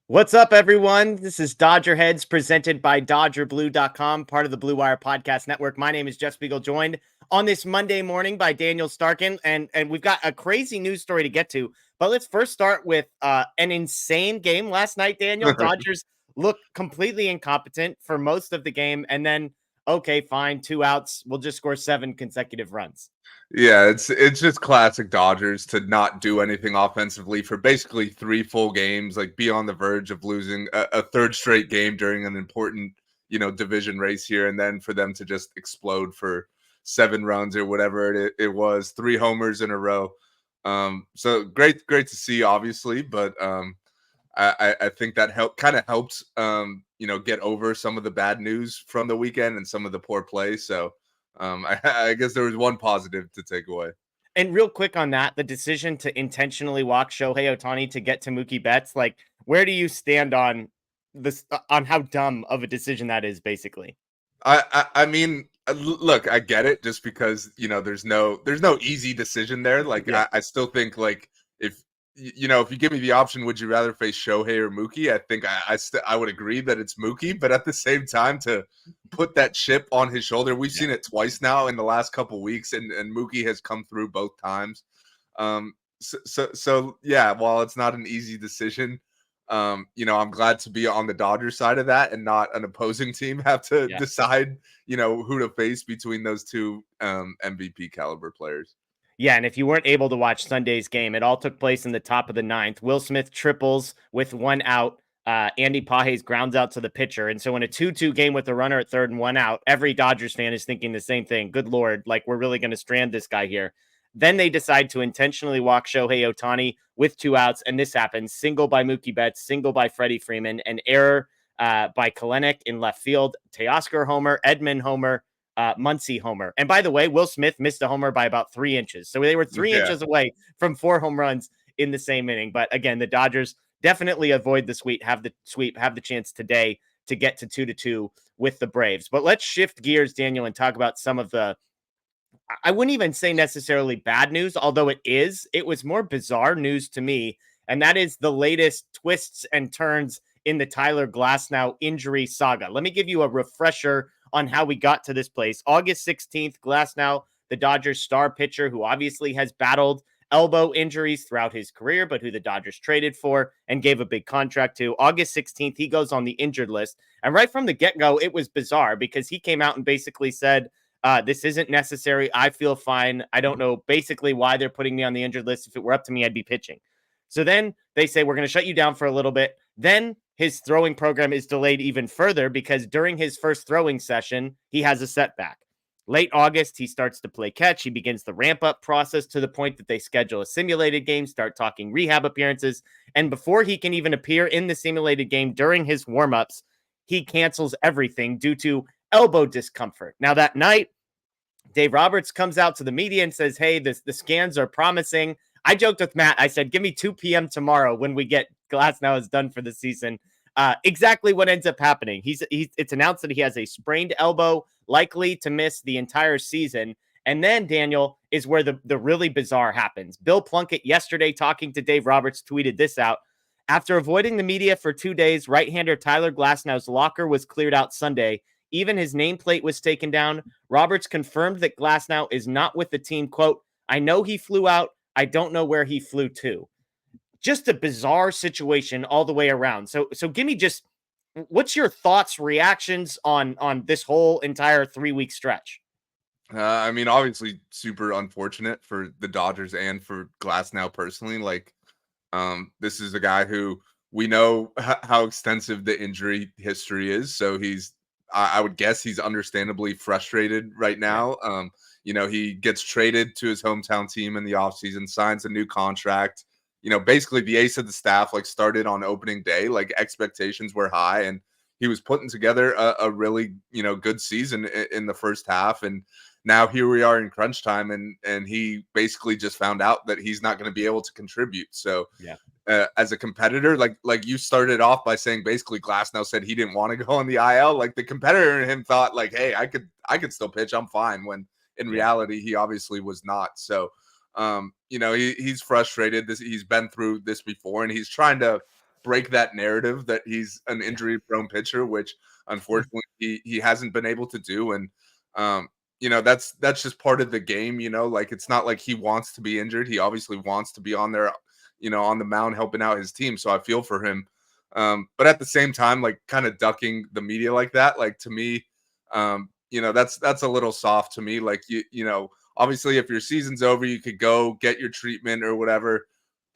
What's up, everyone? This is DodgerHeads presented by DodgerBlue.com, part of the Blue Wire Podcast Network. My name is Jeff Spiegel, joined on this Monday morning by Daniel Starkand, and we've got a crazy news story to get to. But let's first start with an insane game last night, Daniel. Dodgers looked completely incompetent for most of the game, and then, okay, fine, 2 outs. We'll just score 7 consecutive runs. Yeah, it's just classic Dodgers to not do anything offensively for basically 3 full games, like be on the verge of losing a third straight game during an important, division race here, and then for them to just explode for 7 runs or whatever it was, 3 homers in a row. So great to see, obviously, but I think that kind of helped, get over some of the bad news from the weekend and some of the poor play. So I guess there was one positive to take away. And real quick on that, the decision to intentionally walk Shohei Ohtani to get to Mookie Betts, like, where do you stand on this, on how dumb of a decision that is, basically? I mean, look, I get it, just because there's no easy decision there. Like Yeah. I still think, like, if you give me the option, would you rather face Shohei or Mookie? I think I would agree that it's Mookie, but at the same time, to put that chip on his shoulder, we've seen it twice now in the last couple weeks, and Mookie has come through both times. So yeah, while it's not an easy decision, I'm glad to be on the Dodgers side of that and not an opposing team have to Yeah. decide, who to face between those two MVP caliber players. Yeah, and if you weren't able to watch Sunday's game, it all took place in the top of the ninth. Will Smith triples with 1 out. Andy Pages grounds out to the pitcher. And so in a 2-2 game with a runner at third and 1 out, every Dodgers fan is thinking the same thing. Good Lord, like, we're really going to strand this guy here. Then they decide to intentionally walk Shohei Ohtani with 2 outs, and this happens. Single by Mookie Betts, single by Freddie Freeman, an error by Kalenic in left field, Teoscar homer, Edmund homer, Muncy homer. And by the way, Will Smith missed a homer by about 3 inches. So they were 3 inches away from 4 home runs in the same inning. But again, the Dodgers definitely avoid the sweep, have the chance today to get to 2-2 with the Braves. But let's shift gears, Daniel, and talk about some of the, I wouldn't even say necessarily bad news, although it was more bizarre news to me. And that is the latest twists and turns in the Tyler Glasnow injury saga. Let me give you a refresher on how we got to this place. August 16th, Glasnow, the Dodgers star pitcher who obviously has battled elbow injuries throughout his career, but who the Dodgers traded for and gave a big contract to. August 16th, he goes on the injured list. And right from the get-go, it was bizarre because he came out and basically said, this isn't necessary. I feel fine. I don't know basically why they're putting me on the injured list. If it were up to me, I'd be pitching. So then they say, we're going to shut you down for a little bit. Then his throwing program is delayed even further because during his first throwing session, he has a setback. Late August, he starts to play catch. He begins the ramp up process to the point that they schedule a simulated game, start talking rehab appearances. And before he can even appear in the simulated game during his warmups, he cancels everything due to elbow discomfort. Now, that night, Dave Roberts comes out to the media and says, hey, the scans are promising. I joked with Matt. I said, give me 2 p.m. tomorrow when we get Glasnow is done for the season. Exactly what ends up happening. It's announced that he has a sprained elbow, likely to miss the entire season. And then, Daniel, is where the really bizarre happens. Bill Plunkett yesterday, talking to Dave Roberts, tweeted this out. After avoiding the media for 2 days, right-hander Tyler Glasnow's locker was cleared out Sunday. Even his nameplate was taken down. Roberts confirmed that Glasnow is not with the team. Quote, I know he flew out. I don't know where he flew to. Just a bizarre situation all the way around. So give me just, what's your thoughts, reactions on this whole entire 3-week stretch? I mean, obviously, super unfortunate for the Dodgers and for Glasnow personally. Like, this is a guy who we know how extensive the injury history is. So I would guess he's understandably frustrated right Yeah. now. He gets traded to his hometown team in the offseason, signs a new contract. Basically the ace of the staff, like, started on opening day. Like, expectations were high, and he was putting together a really, good season in the first half. And now here we are in crunch time, and he basically just found out that he's not going to be able to contribute. So Yeah. as a competitor, like you started off by saying, basically Glasnow said he didn't want to go on the IL. Like, the competitor in him thought, like, hey, I could still pitch, I'm fine, when in reality he obviously was not. So he's frustrated. He's been through this before, and he's trying to break that narrative that he's an injury prone pitcher, which unfortunately he hasn't been able to do. And that's just part of the game. Like it's not like he wants to be injured. He obviously wants to be on there, on the mound helping out his team. So I feel for him. But at the same time, like kind of ducking the media like that, like to me, that's a little soft to me. Like obviously if your season's over, you could go get your treatment or whatever.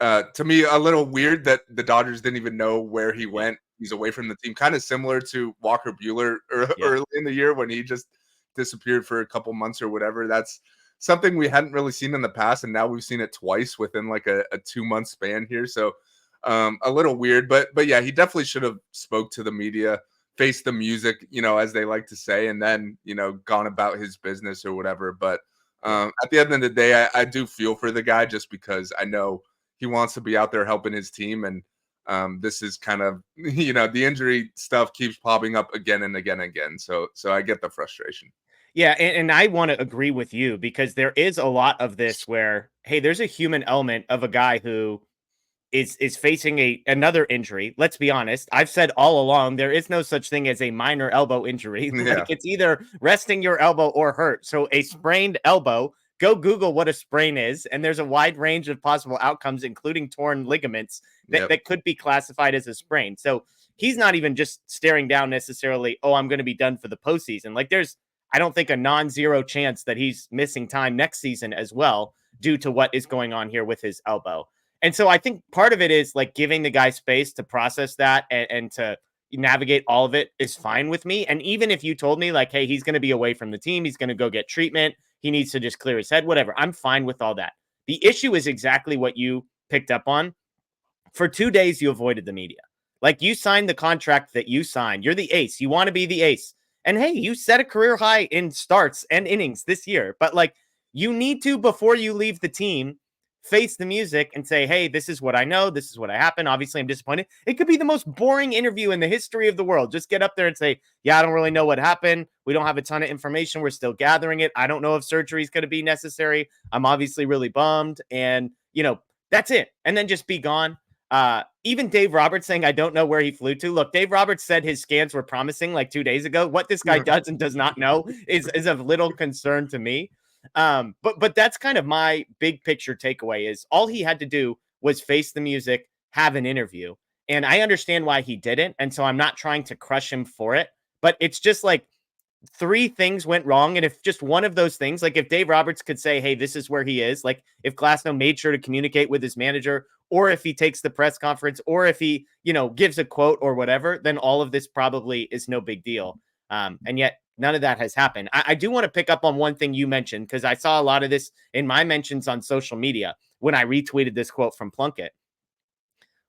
To me, a little weird that the Dodgers didn't even know where he went. He's away from the team, kind of similar to Walker Buehler early in the year when he just disappeared for a couple months or whatever. That's something we hadn't really seen in the past, and now we've seen it twice within like a 2-month span here. So a little weird, but yeah, he definitely should have spoke to the media, faced the music, as they like to say, and then gone about his business or whatever. But at the end of the day, I do feel for the guy just because I know he wants to be out there helping his team, and this is kind of the injury stuff keeps popping up again and again and again. So I get the frustration. Yeah, and I want to agree with you because there is a lot of this where, hey, there's a human element of a guy who is facing another injury. Let's be honest. I've said all along there is no such thing as a minor elbow injury. Yeah. Like it's either resting your elbow or hurt. So a sprained elbow, go Google what a sprain is, and there's a wide range of possible outcomes, including torn ligaments that could be classified as a sprain. So he's not even just staring down necessarily, oh, I'm going to be done for the postseason. Like there's, I don't think, a non-zero chance that he's missing time next season as well due to what is going on here with his elbow. And so I think part of it is like giving the guy space to process that and to navigate all of it is fine with me. And even if you told me like, hey, he's going to be away from the team, he's going to go get treatment, he needs to just clear his head, whatever, I'm fine with all that. The issue is exactly what you picked up on. For 2 days, you avoided the media. Like you signed the contract that you signed. You're the ace. You want to be the ace. And hey, you set a career high in starts and innings this year. But like you need to, before you leave the team, face the music and say, hey, this is what I know. This is what happened. Obviously, I'm disappointed. It could be the most boring interview in the history of the world. Just get up there and say, yeah, I don't really know what happened. We don't have a ton of information. We're still gathering it. I don't know if surgery is going to be necessary. I'm obviously really bummed. And, that's it. And then just be gone. Even Dave Roberts saying, I don't know where he flew to. Look, Dave Roberts said his scans were promising like 2 days ago. What this guy does and does not know is of little concern to me. But that's kind of my big picture takeaway is all he had to do was face the music, have an interview. And I understand why he didn't. And so I'm not trying to crush him for it, but it's just like 3 things went wrong. And if just one of those things, like if Dave Roberts could say, hey, this is where he is, like if Glasnow made sure to communicate with his manager, or if he takes the press conference, or if he, gives a quote or whatever, then all of this probably is no big deal. And yet none of that has happened. I do want to pick up on one thing you mentioned, because I saw a lot of this in my mentions on social media when I retweeted this quote from Plunkett,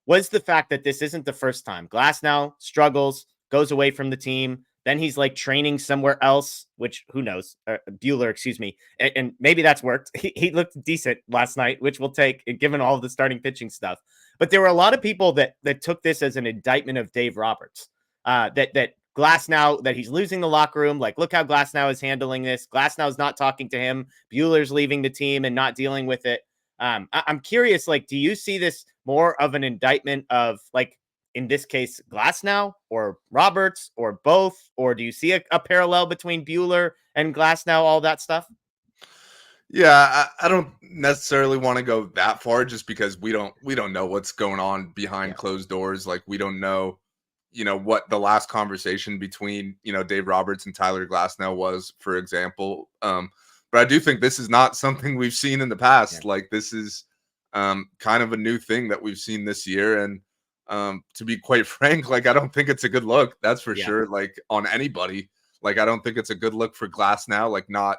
was the fact that this isn't the first time. Glasnow struggles, goes away from the team. Then he's like training somewhere else, which who knows? Buehler, excuse me. And maybe that's worked. He looked decent last night, which we'll take given all of the starting pitching stuff. But there were a lot of people that took this as an indictment of Dave Roberts, that Glasnow, that he's losing the locker room. Like, look how Glasnow is handling this. Glasnow's not talking to him. Buehler's leaving the team and not dealing with it. I'm curious, like, do you see this more of an indictment of, like, in this case, Glasnow or Roberts or both? Or do you see a parallel between Buehler and Glasnow, all that stuff? Yeah, I don't necessarily want to go that far just because we don't know what's going on behind closed doors. Like we don't know, what the last conversation between, Dave Roberts and Tyler Glasnow was, for example. But I do think this is not something we've seen in the past. Yeah. Like this is kind of a new thing that we've seen this year. And to be quite frank, like I don't think it's a good look. That's for sure. Like on anybody, like I don't think it's a good look for Glasnow. Like not,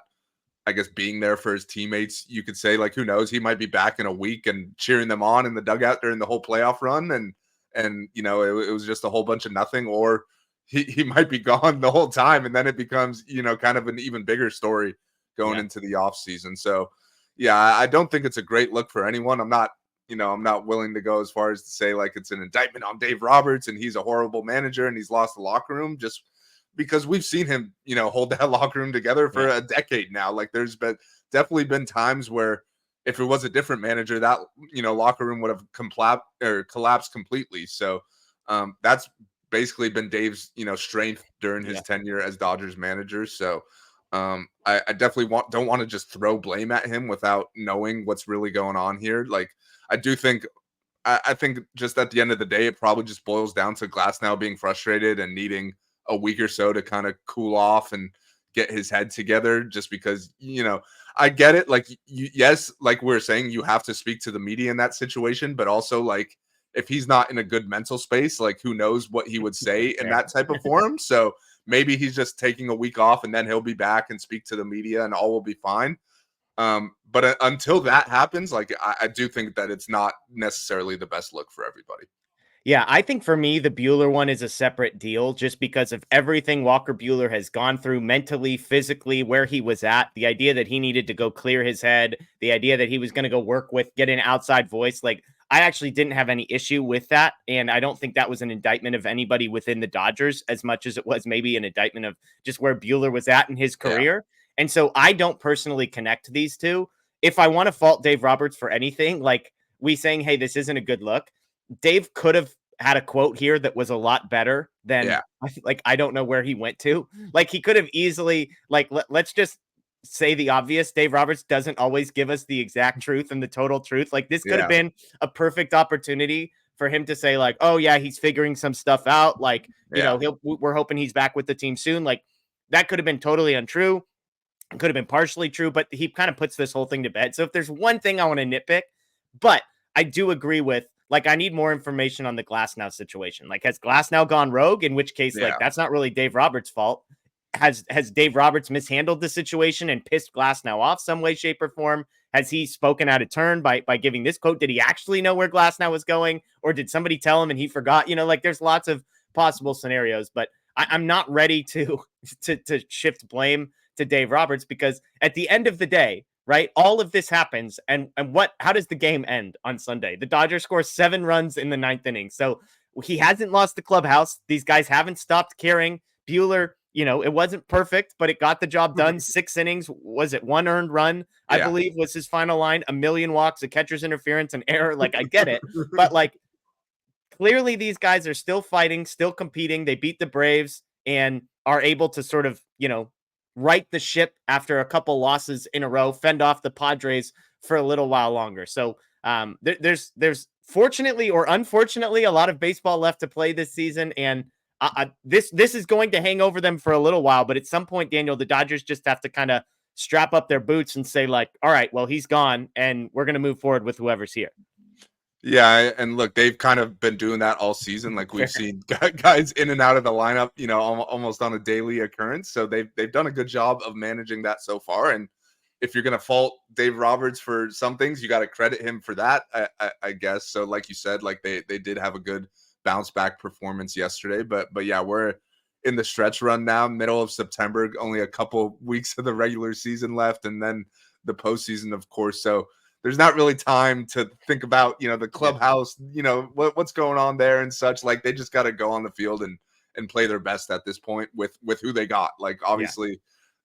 I guess, being there for his teammates. You could say, like, who knows? He might be back in a week and cheering them on in the dugout during the whole playoff run. And it was just a whole bunch of nothing, or he might be gone the whole time. And then it becomes, kind of an even bigger story going into the off season. So yeah, I don't think it's a great look for anyone. I'm not willing to go as far as to say like it's an indictment on Dave Roberts and he's a horrible manager and he's lost the locker room, just because we've seen him, hold that locker room together for a decade now. Like there's definitely been times where if it was a different manager, that locker room would have collapsed completely. So that's basically been Dave's strength during his Yeah. tenure as Dodgers manager. So I definitely don't want to just throw blame at him without knowing what's really going on here. Like I do think I think just at the end of the day, it probably just boils down to Glasnow being frustrated and needing a week or so to kind of cool off and get his head together. Just because I get it. Like yes, like we are saying, you have to speak to the media in that situation, but also like if he's not in a good mental space, like who knows what he would say in that type of forum. So maybe he's just taking a week off and then he'll be back and speak to the media and all will be fine. But until that happens, like I do think that it's not necessarily the best look for everybody. Yeah, I think for me, the Bueller one is a separate deal just because of everything Walker Bueller has gone through mentally, physically, where he was at. The idea that he needed to go clear his head, the idea that he was going to go work with, get an outside voice. Like, I actually didn't have any issue with that. And I don't think that was an indictment of anybody within the Dodgers as much as it was maybe an indictment of just where Bueller was at in his Yeah, career. And so I don't personally connect these two. If I want to fault Dave Roberts for anything, like we saying, hey, this isn't a good look, Dave could have had a quote here that was a lot better than yeah, I don't know where he went to. Like he could have easily let's just say the obvious. Dave Roberts doesn't always give us the exact truth and the total truth. Like this could have yeah, been a perfect opportunity for him to say like, "Oh yeah, he's figuring some stuff out. Like, yeah, we're hoping he's back with the team soon." Like that could have been totally untrue. It could have been partially true, but he kind of puts this whole thing to bed. So if there's one thing I want to nitpick, but I do agree with, like, I need more information on the Glasnow situation. Like, has Glasnow gone rogue? In which case, like, yeah, that's not really Dave Roberts' fault. Has Dave Roberts mishandled the situation and pissed Glasnow off some way, shape, or form? Has he spoken out of turn by giving this quote? Did he actually know where Glasnow was going, or did somebody tell him and he forgot? Like there's lots of possible scenarios, but I'm not ready to to shift blame to Dave Roberts because at the end of the day, right, all of this happens, and how does the game end on Sunday? The Dodgers score 7 runs in the 9th inning, so he hasn't lost the clubhouse. These guys haven't stopped caring. Bueller, it wasn't perfect, but it got the job done. 6 innings. Was it 1 earned run? I yeah, believe was his final line. 1,000,000 walks, a catcher's interference, an error. Like I get it, but like clearly these guys are still fighting, still competing. They beat the Braves and are able to sort of, right the ship after a couple losses in a row, fend off the Padres for a little while longer. So there's fortunately or unfortunately a lot of baseball left to play this season, and this is going to hang over them for a little while. But at some point, Daniel, the Dodgers just have to kind of strap up their boots and say like, all right, well, he's gone, and we're going to move forward with whoever's here. yeah. And look, they've kind of been doing that all season. Like we've seen guys in and out of the lineup, almost on a daily occurrence. So they've done a good job of managing that so far. And if you're gonna fault Dave Roberts for some things, you got to credit him for that, I guess. So like you said, like they did have a good bounce back performance yesterday. But yeah, we're in the stretch run now, middle of September, only a couple weeks of the regular season left, and then the postseason, of course. So there's not really time to think about the Yeah. clubhouse, what's going on there and such. Like they just got to go on the field and play their best at this point with who they got. Like Yeah. obviously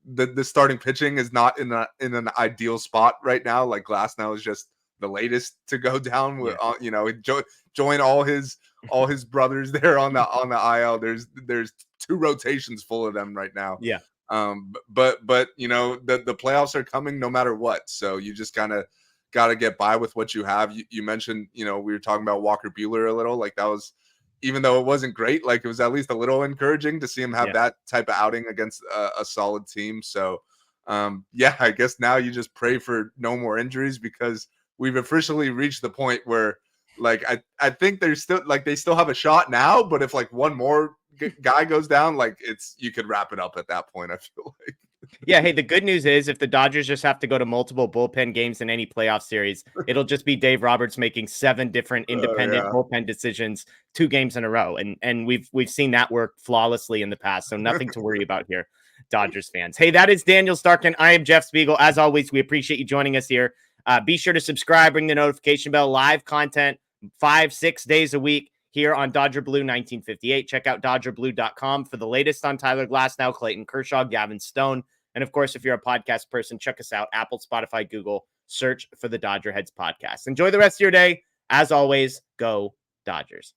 the starting pitching is not in an ideal spot right now. Like Glasnow is just the latest to go down with Yeah. join all his brothers there on the IL. There's 2 rotations full of them right now. Yeah. But the playoffs are coming no matter what. So you just kind of got to get by with what you have. You mentioned, we were talking about Walker Bueller a little. Like that was, even though it wasn't great, like it was at least a little encouraging to see him have Yeah. that type of outing against a solid team. So, yeah, I guess now you just pray for no more injuries because we've officially reached the point where, like, I think there's still like they still have a shot now, but if like one more guy goes down, like you could wrap it up at that point. I feel like. Yeah. Hey, the good news is if the Dodgers just have to go to multiple bullpen games in any playoff series, it'll just be Dave Roberts making 7 different Oh independent yeah. bullpen decisions 2 games in a row. And we've seen that work flawlessly in the past. So nothing to worry about here, Dodgers fans. Hey, that is Daniel Starkand. I am Jeff Spiegel. As always, we appreciate you joining us here. Be sure to subscribe, ring the notification bell, live content 5-6 days a week here on Dodger Blue 1958. Check out DodgerBlue.com for the latest on Tyler Glasnow, Clayton Kershaw, Gavin Stone. And of course, if you're a podcast person, check us out, Apple, Spotify, Google, search for the Dodger Heads podcast. Enjoy the rest of your day. As always, go Dodgers.